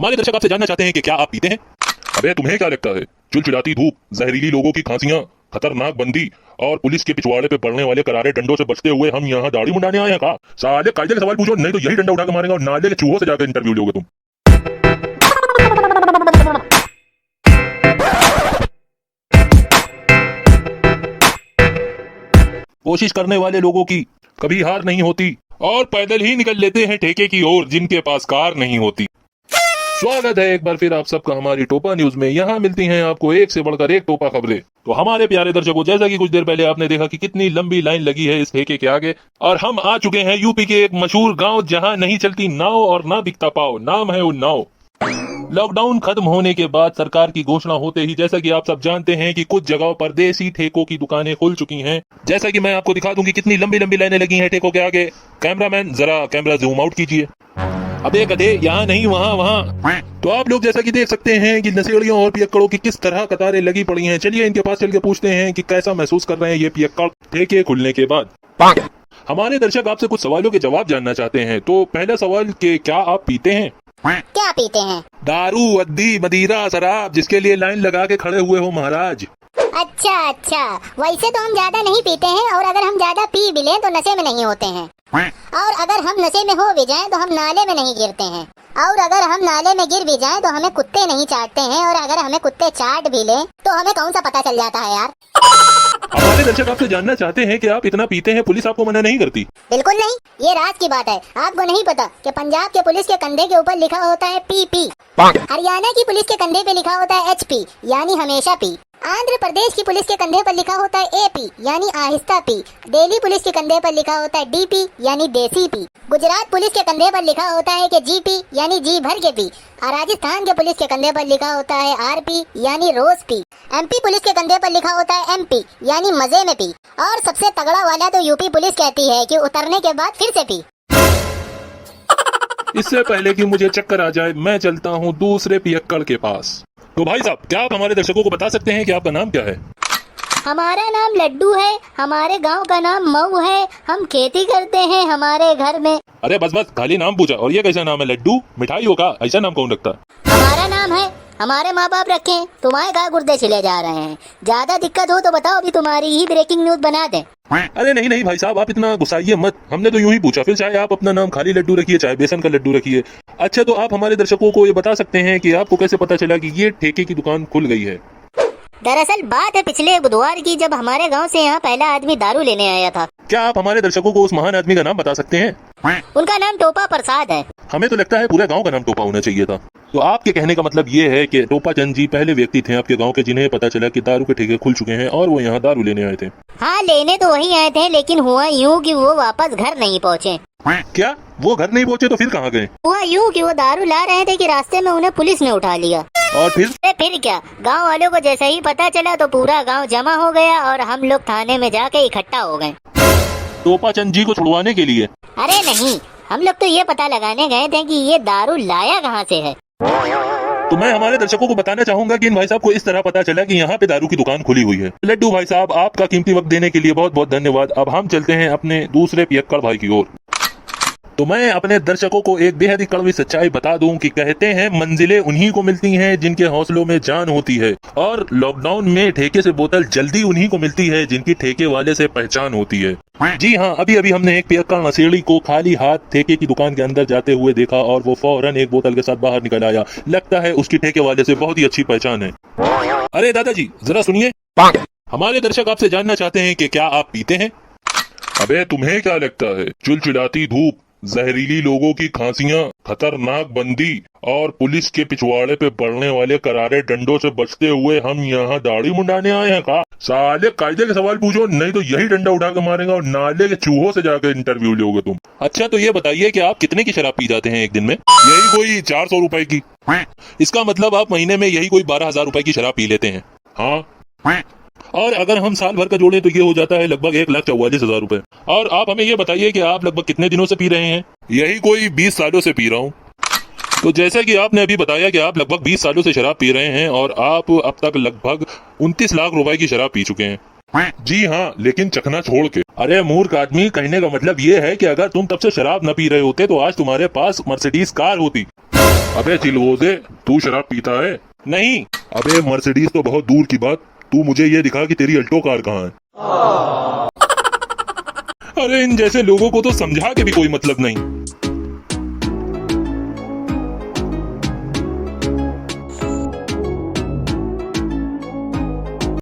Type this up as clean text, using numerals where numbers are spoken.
हमारे दर्शक आपसे जानना चाहते हैं कि क्या आप पीते हैं? अबे तुम्हें क्या लगता है, चिलचिलाती धूप, जहरीली लोगों की खांसियां, खतरनाक बंदी और पुलिस के पिछवाड़े पे पड़ने वाले करारे डंडों से बचते हुए हम यहाँ दाढ़ी मुंडाने आए हैं का? साले कायदे के सवाल पूछो, नहीं तो यही डंडा उठा के मारेंगे और नाले के चूहों से जाकर इंटरव्यू लोगे तुम। कोशिश करने वाले लोगों की कभी हार नहीं होती और पैदल ही निकल लेते हैं ठेके की ओर जिनके पास कार नहीं होती। स्वागत है एक बार फिर आप सबका हमारी टोपा न्यूज में। यहाँ मिलती हैं आपको एक से बढ़कर एक टोपा खबरें। तो हमारे प्यारे दर्शकों, जैसा कि कुछ देर पहले आपने देखा कि कितनी लंबी लाइन लगी है इस ठेके के आगे, और हम आ चुके हैं यूपी के एक मशहूर गांव जहां नहीं चलती नाव और ना बिकता पाव। नाम है उन्नाव। लॉकडाउन खत्म होने के बाद सरकार की घोषणा होते ही जैसा कि आप सब जानते हैं कि कुछ जगहों पर देसी ठेकों की दुकानें खुल चुकी हैं। जैसा कि मैं आपको दिखा दूं कि कितनी लंबी लंबी लाइनें लगी हैं ठेकों के आगे। कैमरामैन जरा कैमरा जूम आउट कीजिए। अबे गधे, यहाँ नहीं वहाँ वहाँ। तो आप लोग जैसा कि देख सकते हैं कि नशेड़ियों और पियक्कड़ों की किस तरह कतारें लगी पड़ी हैं। चलिए इनके पास चल के पूछते हैं कि कैसा महसूस कर रहे हैं ये पियक्कड़ ठेके खुलने के बाद। हमारे दर्शक आपसे कुछ सवालों के जवाब जानना चाहते हैं। तो पहला सवाल कि क्या आप पीते हैं? क्या पीते हैं? दारू, अद्दी, मदिरा, शराब, जिसके लिए लाइन लगा के खड़े हुए हो महाराज। अच्छा, वैसे तो हम ज्यादा नहीं पीते हैं, और अगर हम ज्यादा पी भी लें तो नशे में नहीं होते हैं, और अगर हम नशे में हो भी जाएं तो हम नाले में नहीं गिरते हैं, और अगर हम नाले में गिर भी जाएं तो हमें कुत्ते नहीं चाटते हैं, और अगर हमें कुत्ते चाट भी लें तो हमें कौन सा पता चल जाता है यार। हमारे दर्शक आपसे जानना चाहते हैं कि आप इतना पीते हैं, पुलिस आपको मना नहीं करती? बिल्कुल नहीं, ये राज की बात है। आपको नहीं पता कि पंजाब के पुलिस के कंधे के ऊपर लिखा होता है PP, हरियाणा की पुलिस के कंधे पे लिखा होता है HP यानी हमेशा पी, आंध्र प्रदेश की पुलिस के कंधे पर लिखा होता है AP यानी आहिस्ता पी, दिल्ली पुलिस के कंधे पर लिखा होता है DP यानी देसी पी, गुजरात पुलिस के कंधे पर लिखा होता है कि GP यानी जी भर के पी, और राजस्थान के पुलिस के कंधे पर लिखा होता है RP यानी रोज पी, MP पुलिस के कंधे पर लिखा होता है MP यानी मजे में पी, और सबसे तगड़ा वाला तो यूपी पुलिस कहती है कि उतरने के बाद फिर से पी। इससे पहले कि मुझे चक्कर आ जाए मैं चलता हूँ दूसरे पियक्कड़ के पास। तो भाई साहब, क्या आप हमारे दर्शकों को बता सकते हैं कि आपका नाम क्या है? हमारा नाम लड्डू है, हमारे गांव का नाम मऊ है, हम खेती करते हैं हमारे घर में। अरे बस बस, खाली नाम पूछा। और ये कैसा नाम है लड्डू? मिठाई होगा, ऐसा नाम कौन रखता? हमारा नाम है, हमारे माँ बाप रखे, तुम्हारे कहा गुर्दे छिले जा रहे हैं। ज्यादा दिक्कत हो तो बताओ, अभी तुम्हारी ही ब्रेकिंग न्यूज बना दें। अरे नहीं नहीं भाई साहब, आप इतना गुस्साइए मत, हमने तो यूं ही पूछा। फिर चाहे आप अपना नाम खाली लड्डू रखिए, चाहे बेसन का लड्डू रखिए। अच्छा, तो आप हमारे दर्शकों को ये बता सकते हैं कि आपको कैसे पता चला कि ये ठेके की दुकान खुल गई है? दरअसल बात है पिछले बुधवार की, जब हमारे गांव से यहाँ पहला आदमी दारू लेने आया था। क्या आप हमारे दर्शकों को उस महान आदमी का नाम बता सकते हैं? उनका नाम टोपा प्रसाद है। हमें तो लगता है पूरे गांव का नाम टोपा होना चाहिए था। तो आपके कहने का मतलब ये है कि टोपा चंद जी पहले व्यक्ति थे आपके गांव के जिन्हें पता चला कि दारू के ठेके खुल चुके हैं और वो यहाँ दारू लेने आए थे। हाँ, लेने तो वही आए थे, लेकिन हुआ यूँ कि वो वापस घर नहीं पहुँचे। क्या वो घर नहीं पहुँचे? तो फिर कहाँ गए? हुआ यूँ कि वो दारू ला रहे थे कि रास्ते में उन्हें पुलिस ने उठा लिया। और फिर क्या, गांव वालों को जैसे ही पता चला तो पूरा गांव जमा हो गया और हम लोग थाने में जाके इकट्ठा हो गए टोपा चंद जी को छुड़वाने के लिए। अरे नहीं, हम लोग तो ये पता लगाने गए थे कि ये दारू लाया कहाँ से है। तो मैं हमारे दर्शकों को बताना चाहूंगा कि इन भाई साहब को इस तरह पता चला कि यहाँ पे दारू की दुकान खुली हुई है। लड्डू भाई साहब, आपका कीमती वक्त देने के लिए बहुत बहुत धन्यवाद। अब हम चलते हैं अपने दूसरे पियक्कड़ भाई की ओर। तो मैं अपने दर्शकों को एक बेहद ही कड़वी सच्चाई बता दूं कि कहते हैं मंजिलें उन्हीं को मिलती हैं जिनके हौसलों में जान होती है, और लॉकडाउन में ठेके से बोतल जल्दी उन्हीं को मिलती है जिनकी ठेके वाले से पहचान होती है। जी हाँ, अभी अभी हमने एक पियक्कड़ नशेड़ी को खाली हाथ ठेके की दुकान के अंदर जाते हुए देखा और वो फौरन एक बोतल के साथ बाहर निकल आया। लगता है उसकी ठेके वाले से बहुत ही अच्छी पहचान है। अरे दादाजी, जरा सुनिए, हमारे दर्शक आपसे जानना चाहते हैं कि क्या आप पीते हैं? अबे तुम्हें क्या लगता है, चिलचिलाती धूप, जहरीली लोगों की खांसियां, खतरनाक बंदी और पुलिस के पिछवाड़े पे पड़ने वाले करारे डंडों से बचते हुए हम यहाँ दाढ़ी मुंडाने आए हैं का? साले कायदे के सवाल पूछो, नहीं तो यही डंडा उठा के मारेंगे और नाले के चूहों से जाकर इंटरव्यू लोगे तुम। अच्छा, तो ये बताइए कि आप कितने की शराब पी जाते हैं एक दिन में? यही कोई 400 रुपए की। इसका मतलब आप महीने में यही कोई 12,000 रुपए की शराब पी लेते हैं? हाँ। और अगर हम साल भर का जोड़े तो ये हो जाता है लगभग 1,44,000 रुपए। और आप हमें ये बताइए कि आप लगभग कितने दिनों से पी रहे हैं? यही कोई 20 सालों से पी रहा हूँ। तो जैसा कि आपने अभी बताया कि आप लगभग 20 सालों से शराब पी रहे हैं और आप अब तक लगभग 29 लाख रुपए की शराब पी चुके हैं। जी हाँ, लेकिन चखना छोड़ के। अरे मूर्ख आदमी, कहने का मतलब ये है कि अगर तुम तब से शराब न पी रहे होते तो आज तुम्हारे पास मर्सिडीज कार होती। अबे चिलगोजे, तू शराब पीता है? नहीं। अबे मर्सिडीज तो बहुत दूर की बात, तू मुझे ये दिखा कि तेरी अल्टो कार कहाँ है। अरे इन जैसे लोगों को तो समझा के भी कोई मतलब नहीं।